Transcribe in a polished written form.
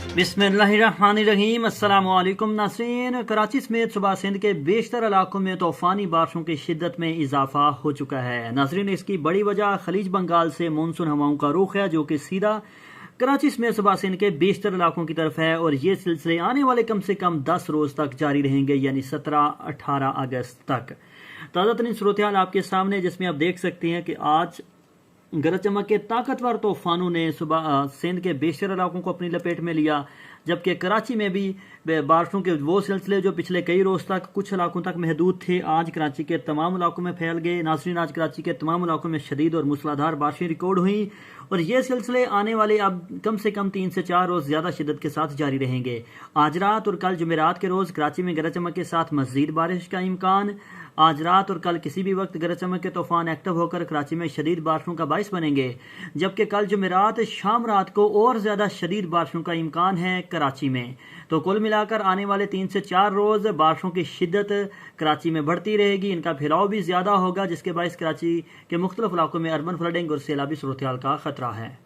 बिस्मिल्लाहिर्रहमानिर्रहीम। अस्सलाम वालेकुम नाज़रीन। कराची समेत सूबा सिंध के बेशतर इलाकों में तूफ़ानी बारिशों की शिद्दत में इजाफा हो चुका है। नाज़रीन, इसकी बड़ी वजह खलीज बंगाल से मानसून हवाओं का रुख है, जो कि सीधा कराची समेत सूबा सिंध के बेशतर इलाकों की तरफ है, और ये सिलसिले आने वाले कम से कम 10 रोज़ तक जारी रहेंगे, यानी 17-18 अगस्त तक। ताज़ा तरीन सूरत हाल आपके सामने, जिसमें आप देख सकते हैं कि आज गरज चमक के ताकतवर तूफानों ने सुबह सिंध के बेशतर इलाकों को अपनी लपेट में लिया, जबकि कराची में भी बारिशों के वो सिलसिले जो पिछले कई रोज तक कुछ इलाकों तक महदूद थे, आज कराची के तमाम इलाकों में फैल गए। नाज़रीन, आज कराची के तमाम इलाकों में शदीद और मूसलाधार बारिशें रिकॉर्ड हुई, और ये सिलसिले आने वाले अब कम से कम 3 से 4 रोज ज्यादा शिद्दत के साथ जारी रहेंगे। आज रात और कल जुमेरात के रोज कराची में गरज चमक के साथ मजीद बारिश का इम्कान। आज रात और कल किसी भी वक्त गरज चमक के तूफान एक्टिव होकर कराची में शदीद बारिशों का बाइस बनेंगे, जबकि कल जुमेरात शाम रात को और ज्यादा शदीद बारिशों का इम्कान है कराची में। तो कुल मिलाकर आने वाले 3 से 4 रोज बारिशों की शिद्दत कराची में बढ़ती रहेगी, इनका फैलाव भी ज्यादा होगा, जिसके बायस कराची के मुख्तलिफ इलाकों में अर्बन फ्लडिंग और सैलाबी सूरत हाल का खतरा है।